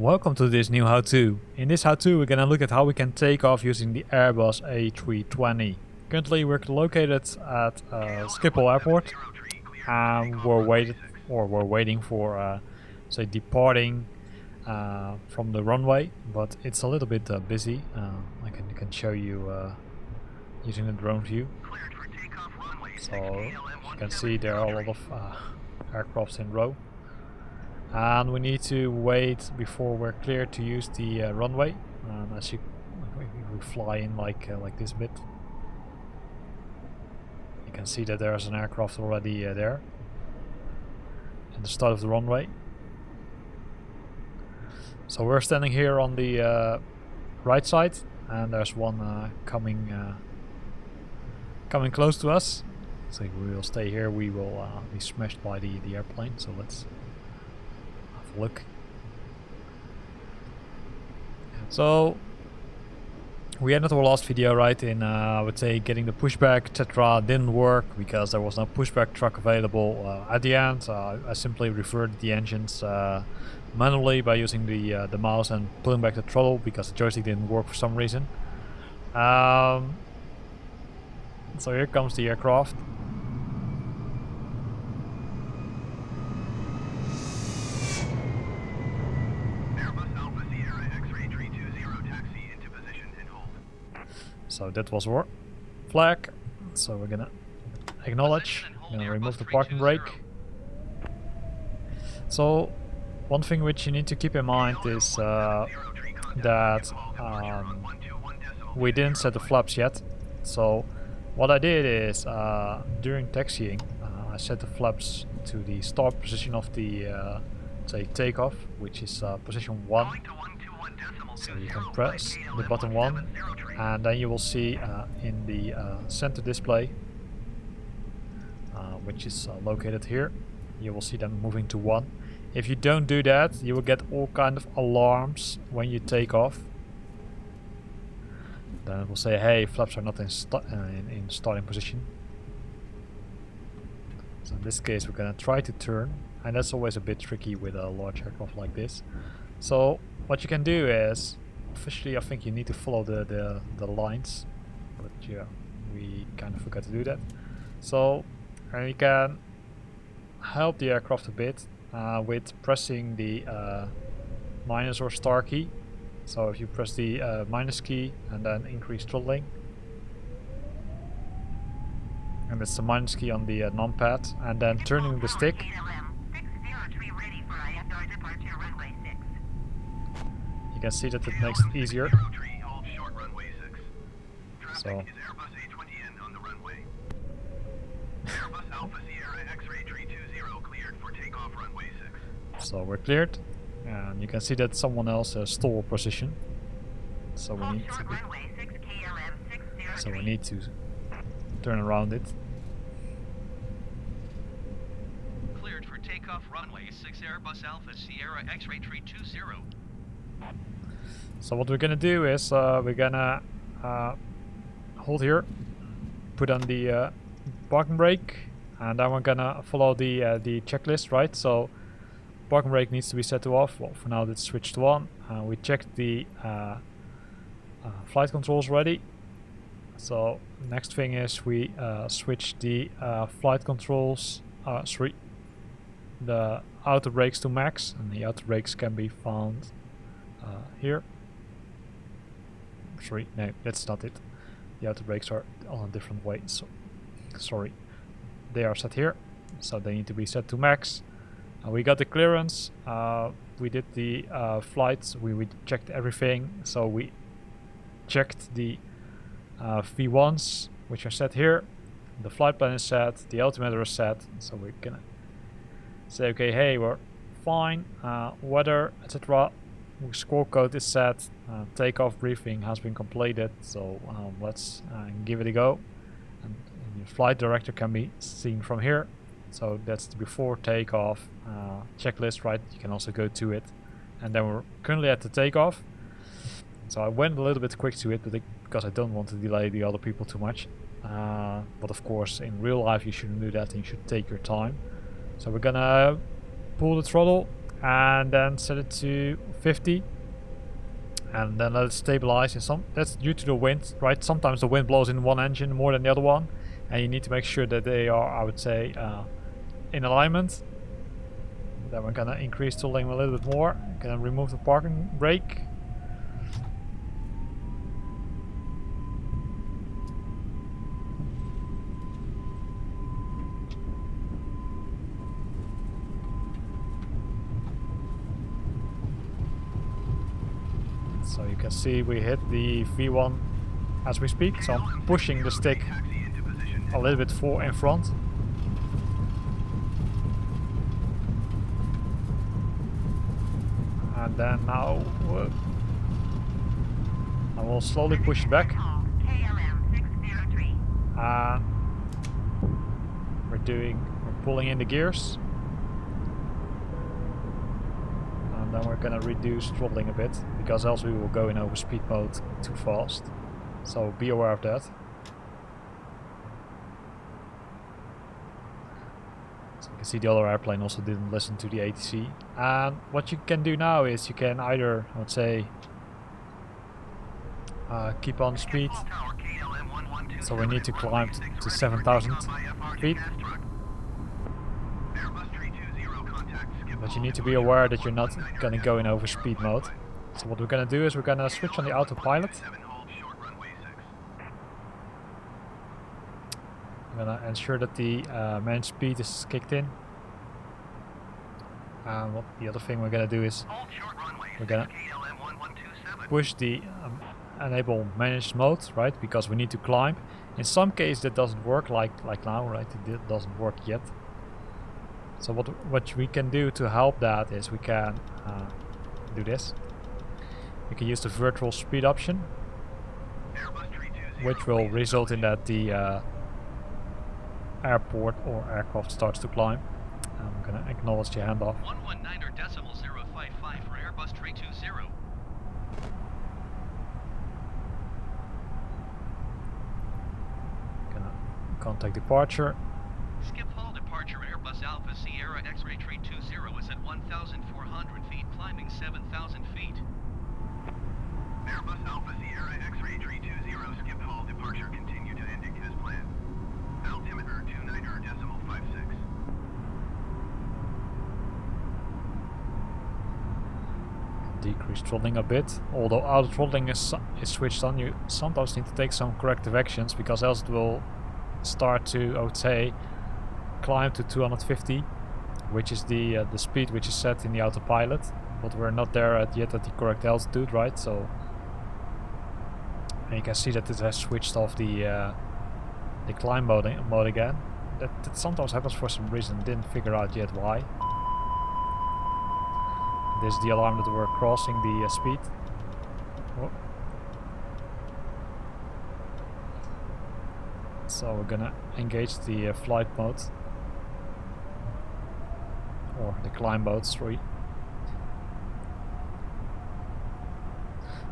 Welcome to this new how-to. In this how-to we're gonna look at how we can take off using the Airbus A320. Currently we're located at Schiphol Airport and we're waiting for say departing from the runway, but it's a little bit busy. I can show you using the drone view. So you can see there are a lot of aircrafts in row. And we need to wait before we're clear to use the runway. As we fly in like this bit, you can see that there's an aircraft already there at the start of the runway. So we're standing here on the right side, and there's one coming close to us. So we will stay here. We will be smashed by the airplane. So let's look. So we ended our last video right in I would say getting the pushback, etc. Didn't work because there was no pushback truck available. At the end I simply reverted the engines manually by using the mouse and pulling back the throttle because the joystick didn't work for some reason. So here comes the aircraft. So that was our flag. So we're gonna acknowledge, gonna remove the parking brake. So one thing which you need to keep in mind is that we didn't set the flaps yet. So what I did is during taxiing I set the flaps to the start position of the say takeoff, which is position 1. So you can press the button 1 and then you will see in the center display, which is located here, you will see them moving to 1. If you don't do that, you will get all kind of alarms when you take off. Then it will say, hey, flaps are not in starting position. So in this case we're gonna try to turn, and that's always a bit tricky with a large aircraft like this. So what you can do is, officially I think you need to follow the lines, but yeah, we kind of forgot to do that. So you can help the aircraft a bit with pressing the minus or star key. So if you press the minus key and then increase throttling, and it's the minus key on the numpad, and then turning the stick. You can see that it makes it easier. So so we're cleared, and you can see that someone else stole position. So we need to turn around it. Cleared for takeoff runway 6 Airbus Alpha Sierra X-ray 320. So what we're gonna do is we're gonna hold here, put on the parking brake, and then we're gonna follow the checklist, right? So parking brake needs to be set to off. Well, for now it's switched to on. We checked the flight controls already. So next thing is we switch the flight controls, the outer brakes to max, and the outer brakes can be found here. Sorry, no, that's not it. The outer brakes are on a different way, so sorry. They are set here, so they need to be set to max. We got the clearance, we did the flights, we checked everything, so we checked the V1s, which are set here, the flight plan is set, the altimeter is set, so we're gonna say, okay, hey, we're fine, weather, etc. Score code is set, takeoff briefing has been completed, so let's give it a go. And the flight director can be seen from here, so that's the before takeoff checklist, right? You can also go to it, and then we're currently at the takeoff. So I went a little bit quick to it, but because I don't want to delay the other people too much. But of course, in real life you shouldn't do that, and you should take your time. So we're gonna pull the throttle, and then set it to 50, and then let it stabilize. And that's due to the wind, right? Sometimes the wind blows in one engine more than the other one, and you need to make sure that they are, I would say, in alignment. Then we're gonna increase throttling a little bit more. Gonna remove the parking brake. So you can see we hit the V1 as we speak. So I'm pushing the stick a little bit in front. And then now I will slowly push it back. And we're pulling in the gears. And then we're gonna reduce throttling a bit, because else we will go in overspeed mode too fast. So be aware of that. So you can see the other airplane also didn't listen to the ATC. And what you can do now is you can either, I would say, keep on speed. So we need to climb to 7,000 feet. But you need to be aware that you're not gonna go in overspeed mode. So what we're gonna do is we're gonna switch on the autopilot. I'm gonna ensure that the managed speed is kicked in. And what the other thing we're gonna do is we're gonna push the enable managed mode, right? Because we need to climb. In some cases that doesn't work, like now, right? It doesn't work yet. So what we can do to help that is we can do this. We can use the virtual speed option, which will result in that the airport or aircraft starts to climb. I'm gonna acknowledge the handoff. 119.055 for Airbus A320. Gonna contact departure. Skip hall departure Airbus Alpha Sierra X-ray 320 is at 1,400 feet, climbing 7,000 feet. Airbus Alpha Sierra X-ray 320 skip hall departure, continue to ending as planned. Altimeter 29.56. Decrease throttling a bit. Although auto throttling is switched on, you sometimes need to take some corrective actions, because else it will start to, I would say, climb to 250, which is the speed which is set in the autopilot. But we're not there yet at the correct altitude, right? So, and you can see that it has switched off the climb mode again. That sometimes happens for some reason. Didn't figure out yet why. This is the alarm that we're crossing the speed. Oh. So we're gonna engage the flight mode, or the climb mode, sorry.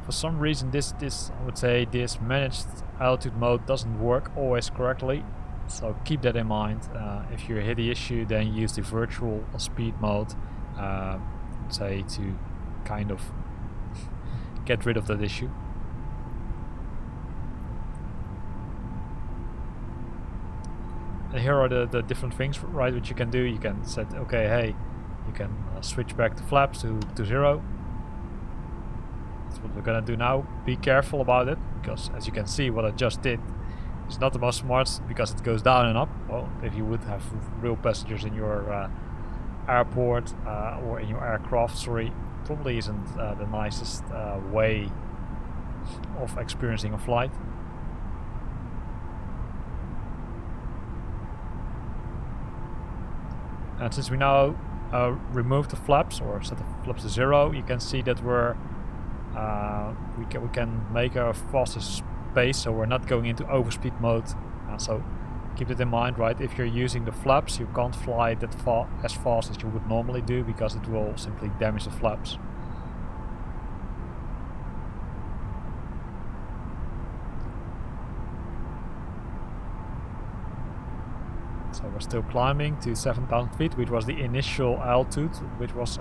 For some reason this I would say this managed altitude mode doesn't work always correctly, so keep that in mind. If you hit the issue, then use the virtual speed mode, say, to kind of get rid of that issue. And here are the different things, right, which you can do. You can set, okay, hey, you can switch back the flaps to 0. That's what we're gonna do now. Be careful about it, because as you can see, what I just did is not the most smart, because it goes down and up. Well, if you would have real passengers in your airport or in your aircraft, sorry, probably isn't the nicest way of experiencing a flight. And since we now remove the flaps, or set the flaps to 0, you can see that we can make our fastest pace, so we're not going into overspeed mode. So keep it in mind, right? If you're using the flaps, you can't fly that as fast as you would normally do, because it will simply damage the flaps. So we're still climbing to 7,000 feet, which was the initial altitude which was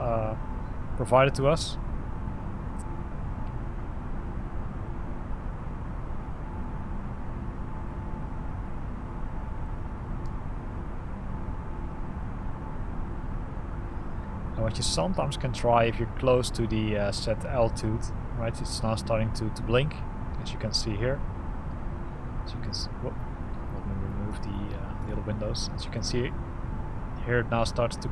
provided to us. And what you sometimes can try if you're close to the set altitude, right? It's now starting to blink, as you can see here. As you can see, whoop, let me remove the other windows. As you can see here, it now starts to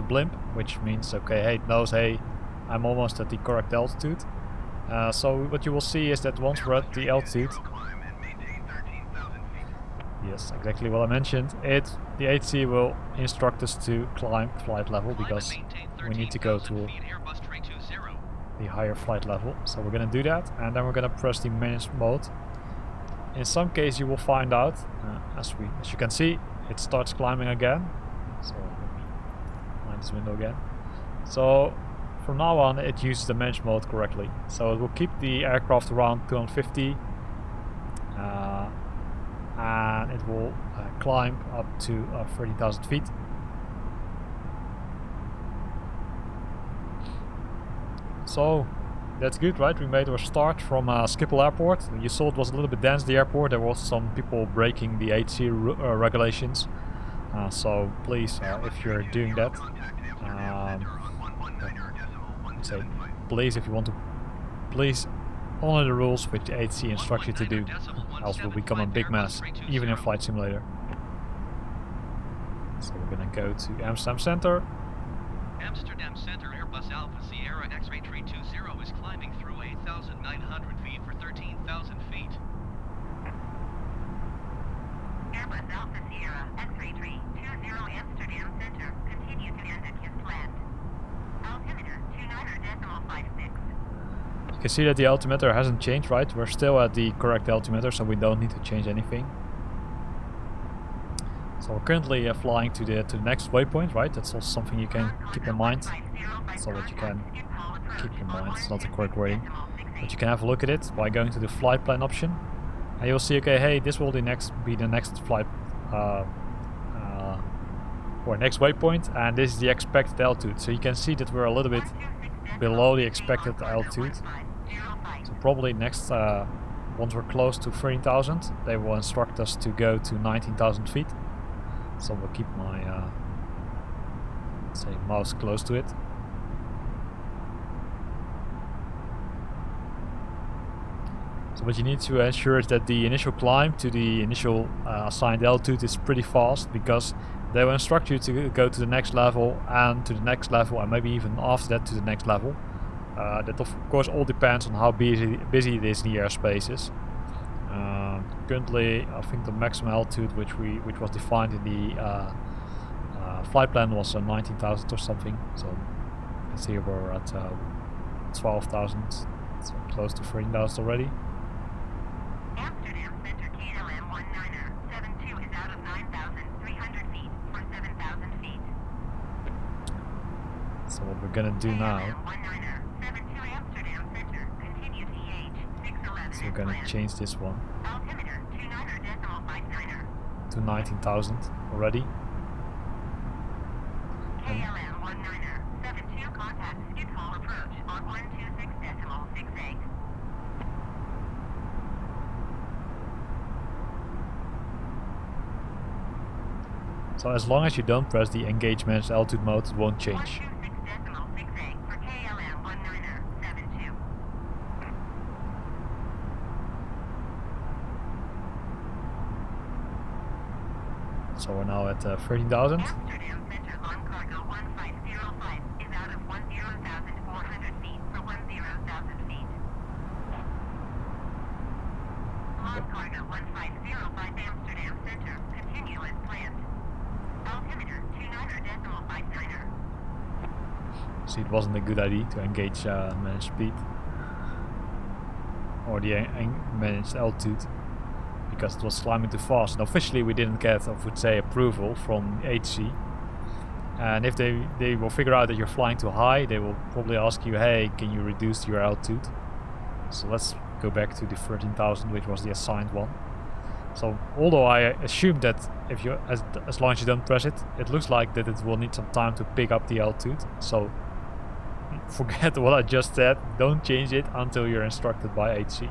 blimp, which means okay, hey, it knows, hey, I'm almost at the correct altitude. So what you will see is that once we're at the altitude, yes, exactly what I mentioned, the HC will instruct us to climb flight level because we need to go to the higher flight level. So we're gonna do that, and then we're gonna press the manage mode. In some case you will find out, as you can see, it starts climbing again. So let me find this window again. So from now on it uses the manage mode correctly. So it will keep the aircraft around 250 and it will climb up to 30,000 feet. So that's good, right? We made our start from Schiphol Airport. You saw it was a little bit dense, the airport. There was some people breaking the HC regulations. So please, if you're doing that, say please, if you want to, please honor the rules which the HC instructs you to do, else will become a big mess, even in Flight Simulator. So we're gonna go to Amsterdam Center. Amsterdam Center, Airbus Alpha Sierra X-ray 320 is climbing through 8,900 feet for 13,000 feet. Airbus Alpha Sierra X-ray 320 Amsterdam Center, continue to end at his land. Altimeter 29.56. You can see that the altimeter hasn't changed, right? We're still at the correct altimeter, so we don't need to change anything. So we're currently flying to the next waypoint, right? That's also something you can keep in mind. So that you can keep in mind, it's not the correct wording. But you can have a look at it by going to the flight plan option. And you'll see, okay, hey, this will be the next flight, or next waypoint. And this is the expected altitude. So you can see that we're a little bit below the expected altitude. So probably next, once we're close to 30,000, they will instruct us to go to 19,000 feet. So we'll keep my say mouse close to it. So what you need to ensure is that the initial climb to the initial assigned altitude is pretty fast, because they will instruct you to go to the next level and to the next level, and maybe even after that to the next level. That of course all depends on how busy it is in the airspaces. Currently, I think the maximum altitude which was defined in the flight plan was 19,000 or something. So you can see we're at 12,000, so close to 13,000 already. Amsterdam Center KLM 1972 is out of 9,300 feet for 7,000 feet. So what we're gonna do now, KLM 1972 Amsterdam Center, continue to EH 611 is we're gonna change this one altimeter 29.59. to 19,000 already. KLM 1972 contact Schiphol approach on 126.68. So as long as you don't press the engage managed altitude mode, it won't change. 126.68 for KLM 1972. So we're now at 13,000. Amsterdam Center on cargo 1505 is out of 10,400 feet for 10,000 feet. On cargo 1505 Amsterdam Center, continue as planned. Altimeter 29.59. See, it wasn't a good idea to engage managed speed or the managed altitude, because it was climbing too fast. And officially we didn't get, I would say, approval from HC. And if they will figure out that you're flying too high, they will probably ask you, hey, can you reduce your altitude? So let's go back to the 13,000, which was the assigned one. So although I assume that if you as long as you don't press it, it looks like that it will need some time to pick up the altitude. So forget what I just said. Don't change it until you're instructed by HC.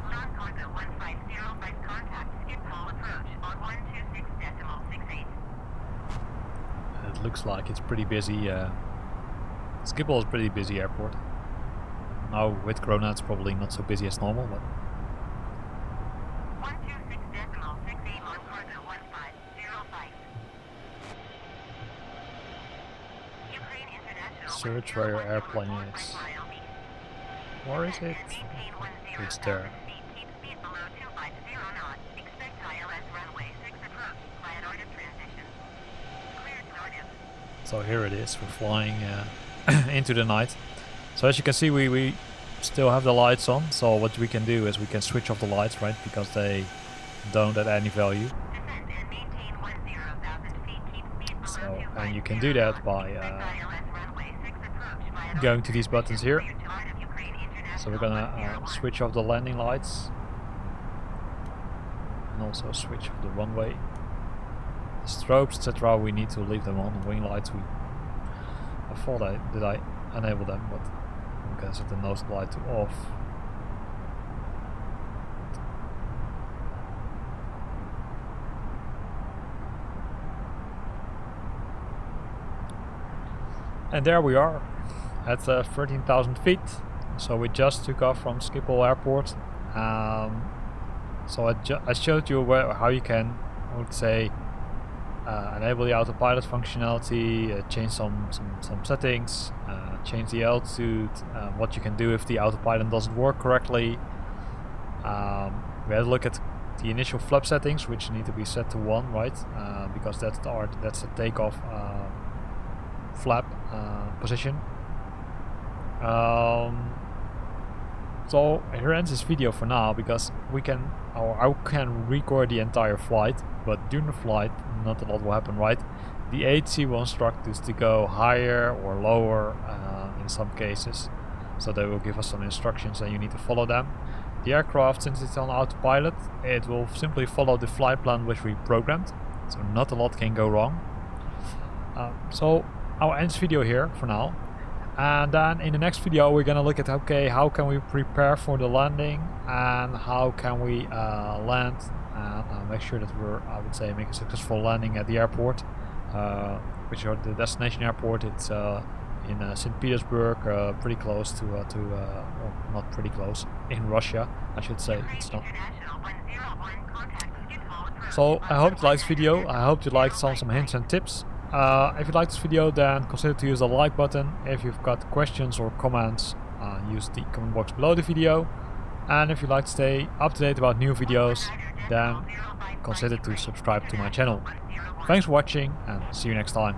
Ground Congo 1505 contact. Skip hall approach on 126.68. It looks like it's pretty busy. Schiphol is pretty busy airport. Now with Corona it's probably not so busy as normal, but 126.68 on Congo 1505. Ukraine International. search where your airplane is. Where is it? It's there. Keep speed below 250 knots. Expect ILS runway 6 approach via Nordic transition. Cleared Nordic. So here it is. We're flying into the night. So as you can see, we still have the lights on. So what we can do is we can switch off the lights, right? Because they don't add any value. Descend and maintain 10,000 feet. Keep speed below So 250 and you can do that by ILS runway 6 approach via going to these buttons here. Cleared to Nordic Ukraine International. So we're gonna 101. switch off the landing lights and also switch off the runway. The strobes, etc. We need to leave them on. The wing lights, I thought I enable them, but I'm gonna set the nose light to off. And there we are at 13,000 feet. So we just took off from Schiphol Airport. So I showed you how you can, I would say, enable the autopilot functionality, change some settings, change the altitude, what you can do if the autopilot doesn't work correctly. We had a look at the initial flap settings, which need to be set to 1, right? Because that's the takeoff flap position. So here ends this video for now, because I can record the entire flight, but during the flight not a lot will happen, right? The HC will instruct us to go higher or lower in some cases, so they will give us some instructions and you need to follow them. The aircraft, since it's on autopilot, it will simply follow the flight plan which we programmed, so not a lot can go wrong. So I'll end this video here for now. And then in the next video we're gonna look at how can we prepare for the landing and how can we land and make sure that we're, I would say, make a successful landing at the airport, which is the destination airport. It's in St. Petersburg, pretty close to well, not pretty close, in Russia, I should say. It's not. So I hope you liked this video. I hope you liked some hints and tips. If you liked this video, then consider to use the like button. If you've got questions or comments, use the comment box below the video. And if you'd like to stay up to date about new videos, then consider to subscribe to my channel. Thanks for watching and see you next time.